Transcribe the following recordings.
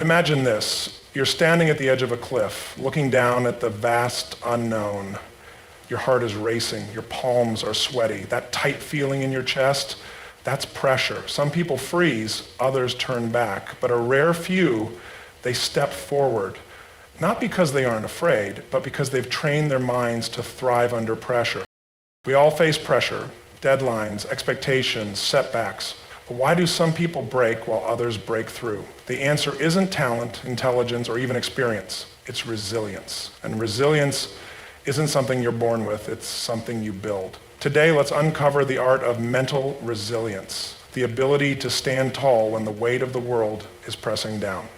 Imagine this. You're standing at the edge of a cliff, looking down at the vast unknown. Your heart is racing. Your palms are sweaty. That tight feeling in your chest, that's pressure. Some people freeze, others turn back. But a rare few, they step forward. Not because they aren't afraid, but because they've trained their minds to thrive under pressure. We all face pressure, deadlines, expectations, setbacks. But why do some people break while others break through? The answer isn't talent, intelligence, or even experience. It's resilience. And resilience isn't something you're born with, it's something you build. Today, let's uncover the art of mental resilience, the ability to stand tall when the weight of the world is pressing down.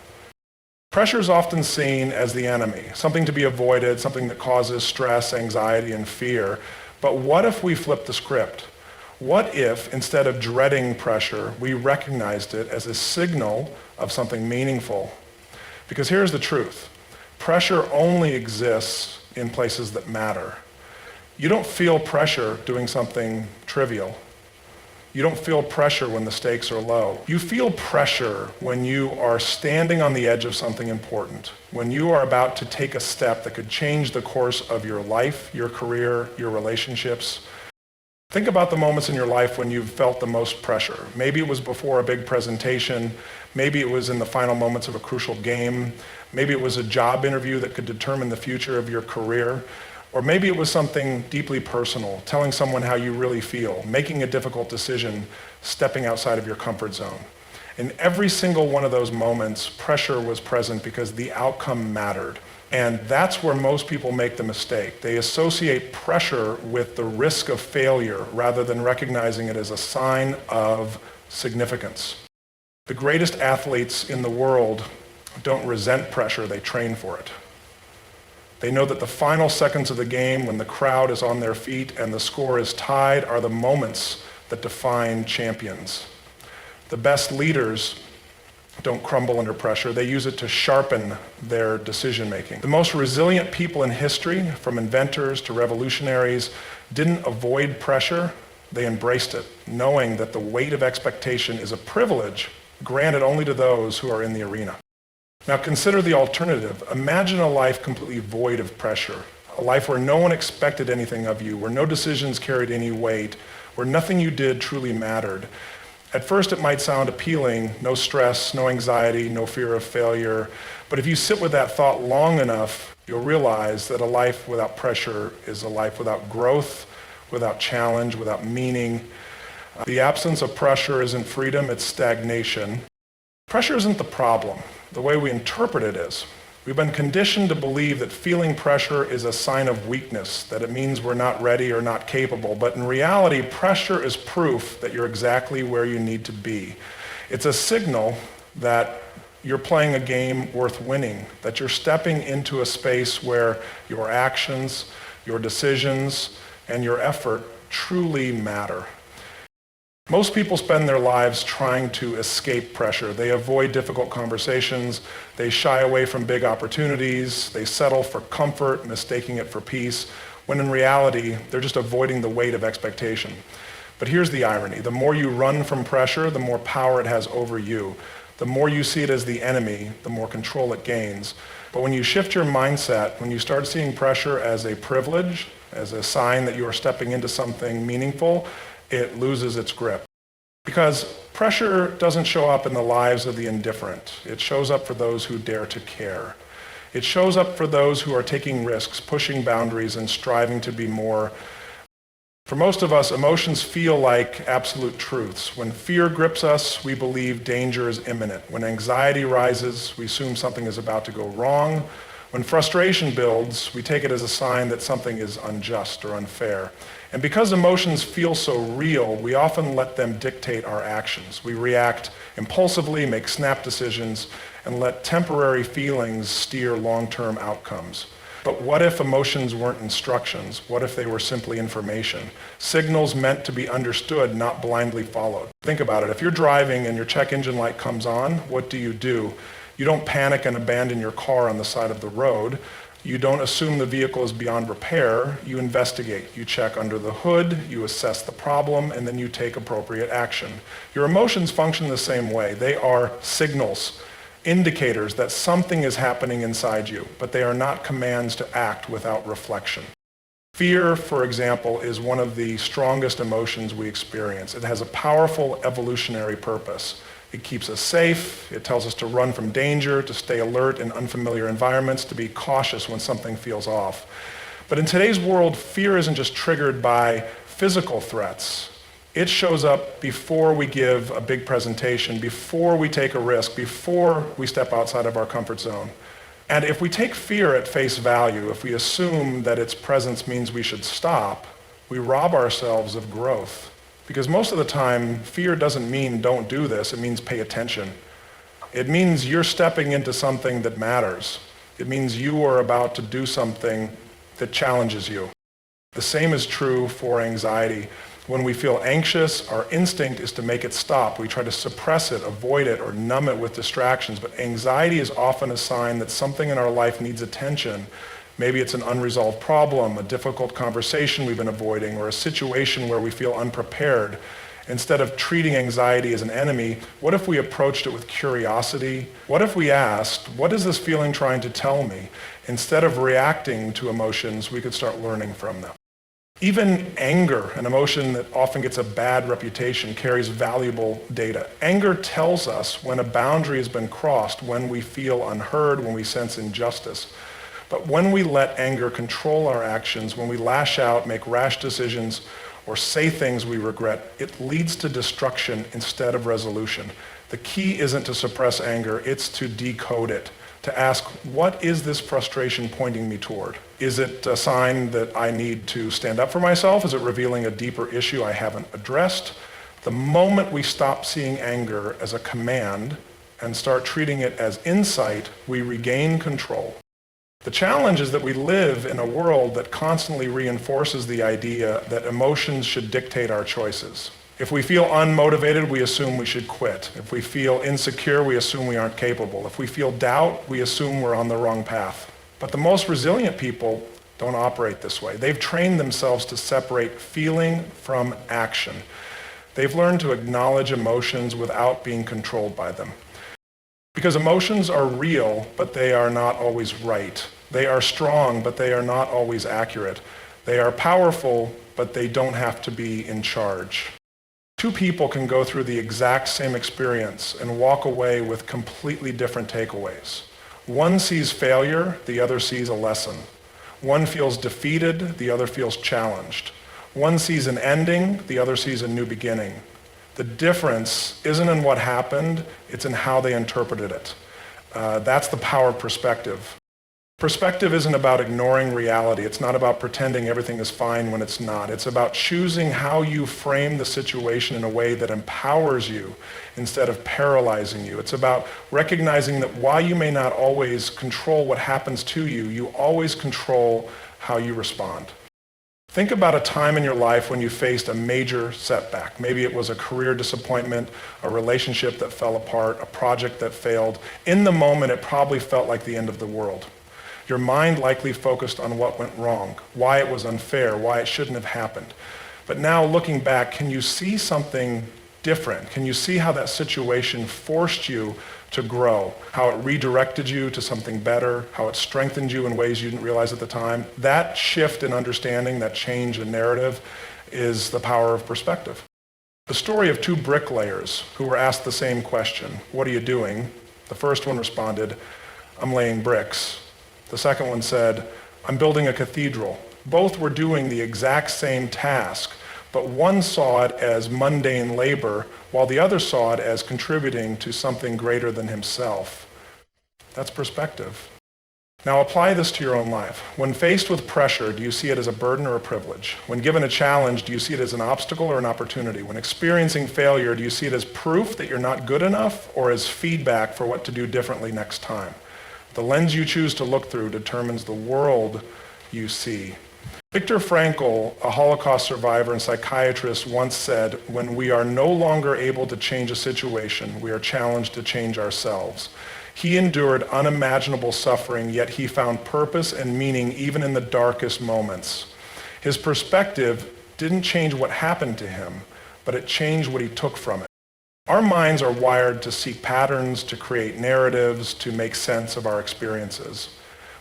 Pressure is often seen as the enemy, something to be avoided, something that causes stress, anxiety, and fear. But what if we flip the script? What if, instead of dreading pressure, we recognized it as a signal of something meaningful? Because here's the truth. Pressure only exists in places that matter. You don't feel pressure doing something trivial. You don't feel pressure when the stakes are low. You feel pressure when you are standing on the edge of something important, when you are about to take a step that could change the course of your life, your career, your relationships. Think about the moments in your life when you've felt the most pressure. Maybe it was before a big presentation. Maybe it was in the final moments of a crucial game. Maybe it was a job interview that could determine the future of your career. Or maybe it was something deeply personal, telling someone how you really feel, making a difficult decision, stepping outside of your comfort zone. In every single one of those moments, pressure was present because the outcome mattered. And that's where most people make the mistake. They associate pressure with the risk of failure rather than recognizing it as a sign of significance. The greatest athletes in the world don't resent pressure, they train for it. They know that the final seconds of the game, when the crowd is on their feet and the score is tied, are the moments that define champions. The best leaders don't crumble under pressure. They use it to sharpen their decision-making. The most resilient people in history, from inventors to revolutionaries, didn't avoid pressure, they embraced it, knowing that the weight of expectation is a privilege granted only to those who are in the arena. Now consider the alternative. Imagine a life completely void of pressure, a life where no one expected anything of you, where no decisions carried any weight, where nothing you did truly mattered. At first it might sound appealing, no stress, no anxiety, no fear of failure, but if you sit with that thought long enough, you'll realize that a life without pressure is a life without growth, without challenge, without meaning. The absence of pressure isn't freedom, it's stagnation. Pressure isn't the problem. The way we interpret it is. We've been conditioned to believe that feeling pressure is a sign of weakness, that it means we're not ready or not capable. But in reality, pressure is proof that you're exactly where you need to be. It's a signal that you're playing a game worth winning, that you're stepping into a space where your actions, your decisions, and your effort truly matter. Most people spend their lives trying to escape pressure. They avoid difficult conversations, they shy away from big opportunities, they settle for comfort, mistaking it for peace, when in reality, they're just avoiding the weight of expectation. But here's the irony. The more you run from pressure, the more power it has over you. The more you see it as the enemy, the more control it gains. But when you shift your mindset, when you start seeing pressure as a privilege, as a sign that you are stepping into something meaningful, it loses its grip. Because pressure doesn't show up in the lives of the indifferent. It shows up for those who dare to care. It shows up for those who are taking risks, pushing boundaries, and striving to be more. For most of us, emotions feel like absolute truths. When fear grips us, we believe danger is imminent. When anxiety rises, we assume something is about to go wrong. When frustration builds, we take it as a sign that something is unjust or unfair. And because emotions feel so real, we often let them dictate our actions. We react impulsively, make snap decisions, and let temporary feelings steer long-term outcomes. But what if emotions weren't instructions? What if they were simply information? Signals meant to be understood, not blindly followed. Think about it. If you're driving and your check engine light comes on, what do? You don't panic and abandon your car on the side of the road. You don't assume the vehicle is beyond repair. You investigate. You check under the hood, you assess the problem, and then you take appropriate action. Your emotions function the same way. They are signals. indicators that something is happening inside you, but they are not commands to act without reflection. Fear, for example, is one of the strongest emotions we experience. It has a powerful evolutionary purpose. It keeps us safe. It tells us to run from danger, to stay alert in unfamiliar environments, to be cautious when something feels off. But in today's world, fear isn't just triggered by physical threats. It shows up before we give a big presentation, before we take a risk, before we step outside of our comfort zone. And if we take fear at face value, if we assume that its presence means we should stop, we rob ourselves of growth. Because most of the time, fear doesn't mean don't do this, it means pay attention. It means you're stepping into something that matters. It means you are about to do something that challenges you. The same is true for anxiety. When we feel anxious, our instinct is to make it stop. We try to suppress it, avoid it, or numb it with distractions. But anxiety is often a sign that something in our life needs attention. Maybe it's an unresolved problem, a difficult conversation we've been avoiding, or a situation where we feel unprepared. Instead of treating anxiety as an enemy, what if we approached it with curiosity? What if we asked, what is this feeling trying to tell me? Instead of reacting to emotions, we could start learning from them. Even anger, an emotion that often gets a bad reputation, carries valuable data. Anger tells us when a boundary has been crossed, when we feel unheard, when we sense injustice. But when we let anger control our actions, when we lash out, make rash decisions, or say things we regret, it leads to destruction instead of resolution. The key isn't to suppress anger, it's to decode it. To ask, what is this frustration pointing me toward? Is it a sign that I need to stand up for myself? Is it revealing a deeper issue I haven't addressed? The moment we stop seeing anger as a command and start treating it as insight, we regain control. The challenge is that we live in a world that constantly reinforces the idea that emotions should dictate our choices. If we feel unmotivated, we assume we should quit. If we feel insecure, we assume we aren't capable. If we feel doubt, we assume we're on the wrong path. But the most resilient people don't operate this way. They've trained themselves to separate feeling from action. They've learned to acknowledge emotions without being controlled by them. Because emotions are real, but they are not always right. They are strong, but they are not always accurate. They are powerful, but they don't have to be in charge. Two people can go through the exact same experience and walk away with completely different takeaways. One sees failure, the other sees a lesson. One feels defeated, the other feels challenged. One sees an ending, the other sees a new beginning. The difference isn't in what happened, it's in how they interpreted it. That's the power of perspective. Perspective isn't about ignoring reality. It's not about pretending everything is fine when it's not. It's about choosing how you frame the situation in a way that empowers you instead of paralyzing you. It's about recognizing that while you may not always control what happens to you, you always control how you respond. Think about a time in your life when you faced a major setback. Maybe it was a career disappointment, a relationship that fell apart, a project that failed. In the moment, it probably felt like the end of the world. Your mind likely focused on what went wrong, why it was unfair, why it shouldn't have happened. But now looking back, can you see something different? Can you see how that situation forced you to grow, how it redirected you to something better, how it strengthened you in ways you didn't realize at the time? That shift in understanding, that change in narrative, is the power of perspective. The story of two bricklayers who were asked the same question, what are you doing? The first one responded, I'm laying bricks. The second one said, I'm building a cathedral. Both were doing the exact same task, but one saw it as mundane labor, while the other saw it as contributing to something greater than himself. That's perspective. Now apply this to your own life. When faced with pressure, do you see it as a burden or a privilege? When given a challenge, do you see it as an obstacle or an opportunity? When experiencing failure, do you see it as proof that you're not good enough or as feedback for what to do differently next time? The lens you choose to look through determines the world you see. Viktor Frankl, a Holocaust survivor and psychiatrist, once said, when we are no longer able to change a situation, we are challenged to change ourselves. He endured unimaginable suffering, yet he found purpose and meaning even in the darkest moments. His perspective didn't change what happened to him, but it changed what he took from it. Our minds are wired to seek patterns, to create narratives, to make sense of our experiences.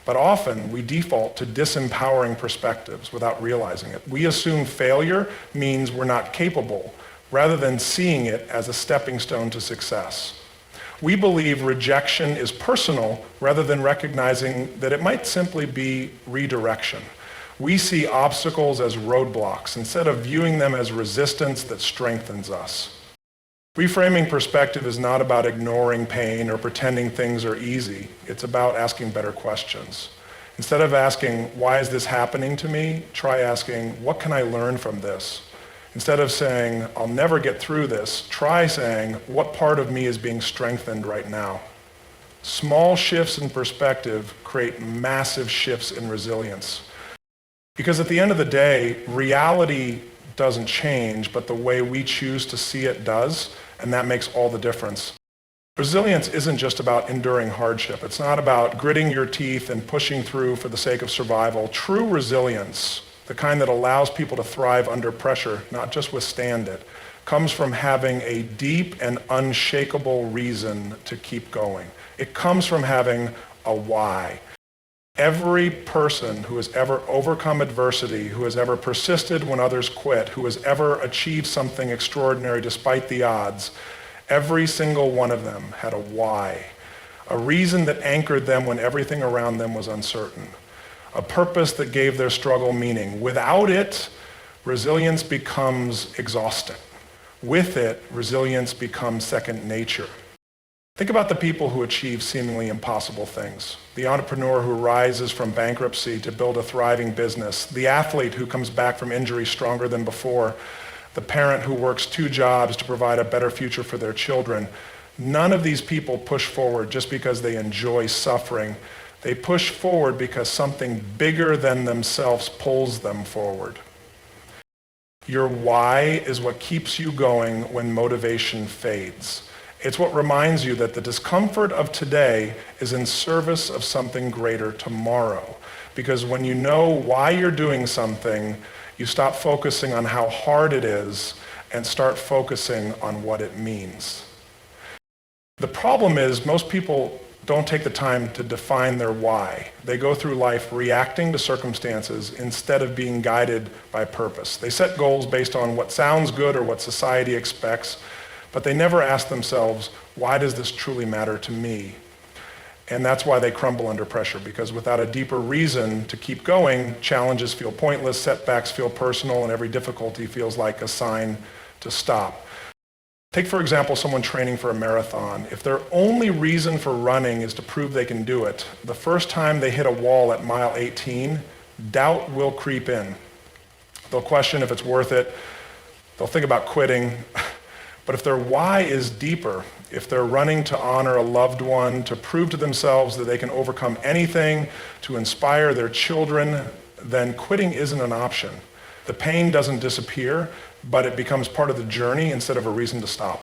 But often we default to disempowering perspectives without realizing it. We assume failure means we're not capable, rather than seeing it as a stepping stone to success. We believe rejection is personal rather than recognizing that it might simply be redirection. We see obstacles as roadblocks instead of viewing them as resistance that strengthens us. Reframing perspective is not about ignoring pain or pretending things are easy. It's about asking better questions. Instead of asking, why is this happening to me? Try asking, what can I learn from this? Instead of saying, I'll never get through this, try saying, what part of me is being strengthened right now? Small shifts in perspective create massive shifts in resilience. Because at the end of the day, reality doesn't change, but the way we choose to see it does, and that makes all the difference. Resilience isn't just about enduring hardship. It's not about gritting your teeth and pushing through for the sake of survival. True resilience, the kind that allows people to thrive under pressure, not just withstand it, comes from having a deep and unshakable reason to keep going. It comes from having a why. Every person who has ever overcome adversity, who has ever persisted when others quit, who has ever achieved something extraordinary despite the odds, every single one of them had a why, a reason that anchored them when everything around them was uncertain, a purpose that gave their struggle meaning. Without it, resilience becomes exhausting. With it, resilience becomes second nature. Think about the people who achieve seemingly impossible things. The entrepreneur who rises from bankruptcy to build a thriving business. The athlete who comes back from injury stronger than before. The parent who works 2 jobs to provide a better future for their children. None of these people push forward just because they enjoy suffering. They push forward because something bigger than themselves pulls them forward. Your why is what keeps you going when motivation fades. It's what reminds you that the discomfort of today is in service of something greater tomorrow. Because when you know why you're doing something, you stop focusing on how hard it is and start focusing on what it means. The problem is most people don't take the time to define their why. They go through life reacting to circumstances instead of being guided by purpose. They set goals based on what sounds good or what society expects, but they never ask themselves, why does this truly matter to me? And that's why they crumble under pressure, because without a deeper reason to keep going, challenges feel pointless, setbacks feel personal, and every difficulty feels like a sign to stop. Take, for example, someone training for a marathon. If their only reason for running is to prove they can do it, the first time they hit a wall at mile 18, doubt will creep in. They'll question if it's worth it. They'll think about quitting. But if their why is deeper, if they're running to honor a loved one, to prove to themselves that they can overcome anything, to inspire their children, then quitting isn't an option. The pain doesn't disappear, but it becomes part of the journey instead of a reason to stop.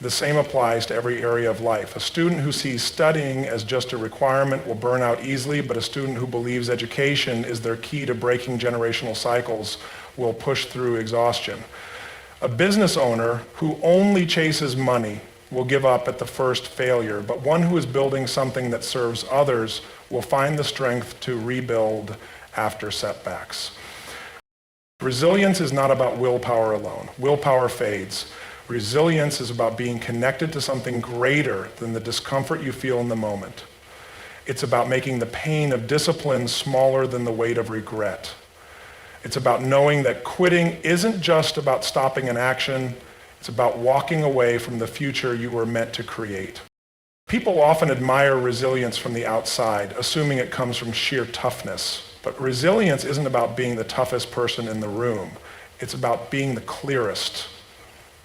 The same applies to every area of life. A student who sees studying as just a requirement will burn out easily, but a student who believes education is their key to breaking generational cycles will push through exhaustion. A business owner who only chases money will give up at the first failure, but one who is building something that serves others will find the strength to rebuild after setbacks. Resilience is not about willpower alone. Willpower fades. Resilience is about being connected to something greater than the discomfort you feel in the moment. It's about making the pain of discipline smaller than the weight of regret. It's about knowing that quitting isn't just about stopping an action, it's about walking away from the future you were meant to create. People often admire resilience from the outside, assuming it comes from sheer toughness. But resilience isn't about being the toughest person in the room. It's about being the clearest.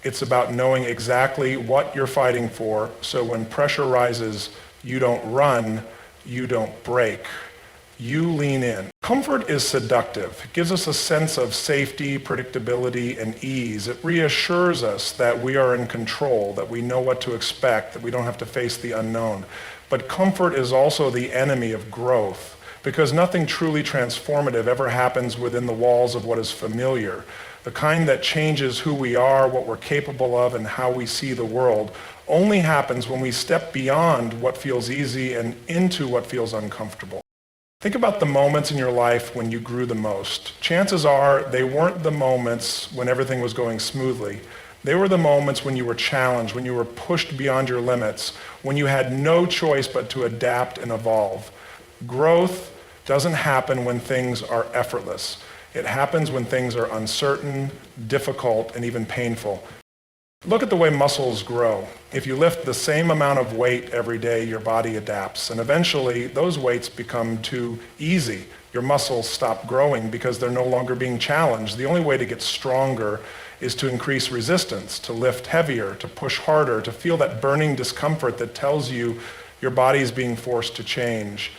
It's about knowing exactly what you're fighting for, so when pressure rises, you don't run, you don't break. You lean in. Comfort is seductive. It gives us a sense of safety, predictability, and ease. It reassures us that we are in control, that we know what to expect, that we don't have to face the unknown. But comfort is also the enemy of growth, because nothing truly transformative ever happens within the walls of what is familiar. The kind that changes who we are, what we're capable of, and how we see the world only happens when we step beyond what feels easy and into what feels uncomfortable. Think about the moments in your life when you grew the most. Chances are they weren't the moments when everything was going smoothly. They were the moments when you were challenged, when you were pushed beyond your limits, when you had no choice but to adapt and evolve. Growth doesn't happen when things are effortless. It happens when things are uncertain, difficult, and even painful. Look at the way muscles grow. If you lift the same amount of weight every day, your body adapts, and eventually those weights become too easy. Your muscles stop growing because they're no longer being challenged. The only way to get stronger is to increase resistance, to lift heavier, to push harder, to feel that burning discomfort that tells you your body is being forced to change.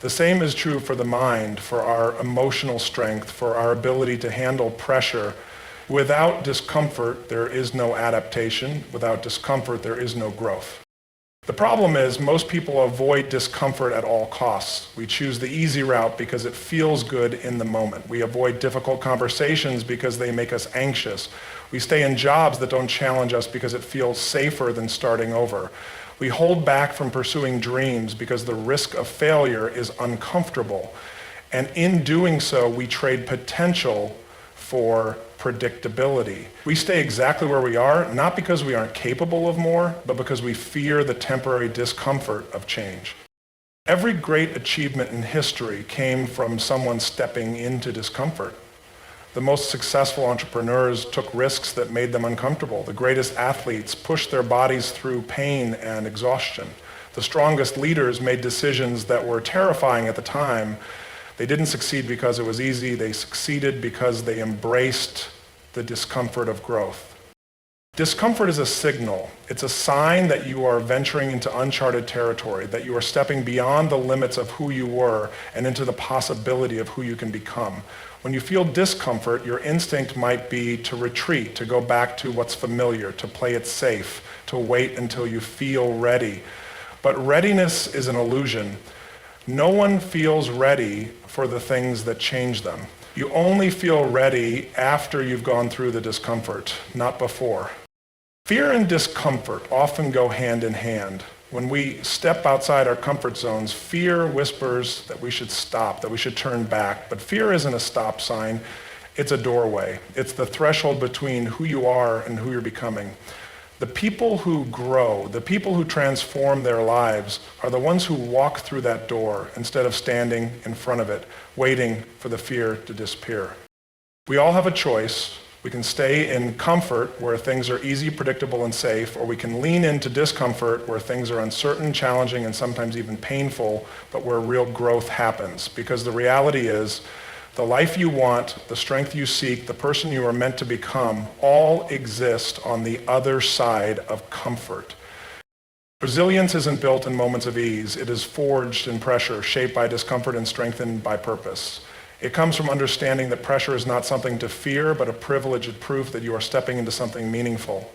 The same is true for the mind, for our emotional strength, for our ability to handle pressure. Without discomfort, there is no adaptation. Without discomfort, there is no growth. The problem is most people avoid discomfort at all costs. We choose the easy route because it feels good in the moment. We avoid difficult conversations because they make us anxious. We stay in jobs that don't challenge us because it feels safer than starting over. We hold back from pursuing dreams because the risk of failure is uncomfortable. And in doing so, we trade potential for predictability. We stay exactly where we are, not because we aren't capable of more, but because we fear the temporary discomfort of change. Every great achievement in history came from someone stepping into discomfort. The most successful entrepreneurs took risks that made them uncomfortable. The greatest athletes pushed their bodies through pain and exhaustion. The strongest leaders made decisions that were terrifying at the time. They didn't succeed because it was easy. They succeeded because they embraced the discomfort of growth. Discomfort is a signal. It's a sign that you are venturing into uncharted territory, that you are stepping beyond the limits of who you were and into the possibility of who you can become. When you feel discomfort, your instinct might be to retreat, to go back to what's familiar, to play it safe, to wait until you feel ready. But readiness is an illusion. No one feels ready for the things that change them. You only feel ready after you've gone through the discomfort, not before. Fear and discomfort often go hand in hand. When we step outside our comfort zones, fear whispers that we should stop, that we should turn back. But fear isn't a stop sign, it's a doorway. It's the threshold between who you are and who you're becoming. The people who grow, the people who transform their lives are the ones who walk through that door instead of standing in front of it, waiting for the fear to disappear. We all have a choice. We can stay in comfort where things are easy, predictable, and safe, or we can lean into discomfort where things are uncertain, challenging, and sometimes even painful, but where real growth happens. Because the reality is, the life you want, the strength you seek, the person you are meant to become, all exist on the other side of comfort. Resilience isn't built in moments of ease. It is forged in pressure, shaped by discomfort and strengthened by purpose. It comes from understanding that pressure is not something to fear, but a privileged proof that you are stepping into something meaningful.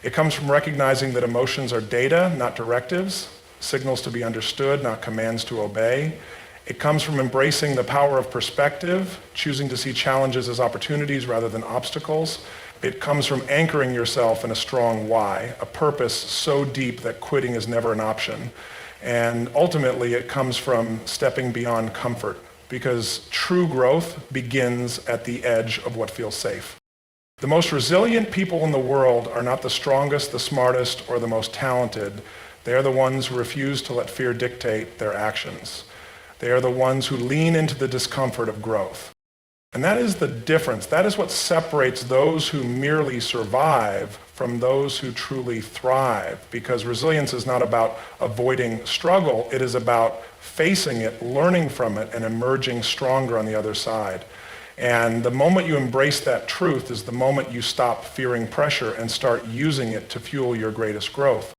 It comes from recognizing that emotions are data, not directives, signals to be understood, not commands to obey. It comes from embracing the power of perspective, choosing to see challenges as opportunities rather than obstacles. It comes from anchoring yourself in a strong why, a purpose so deep that quitting is never an option. And ultimately, it comes from stepping beyond comfort, because true growth begins at the edge of what feels safe. The most resilient people in the world are not the strongest, the smartest, or the most talented. They are the ones who refuse to let fear dictate their actions. They are the ones who lean into the discomfort of growth. And that is the difference. That is what separates those who merely survive from those who truly thrive. Because resilience is not about avoiding struggle. It is about facing it, learning from it, and emerging stronger on the other side. And the moment you embrace that truth is the moment you stop fearing pressure and start using it to fuel your greatest growth.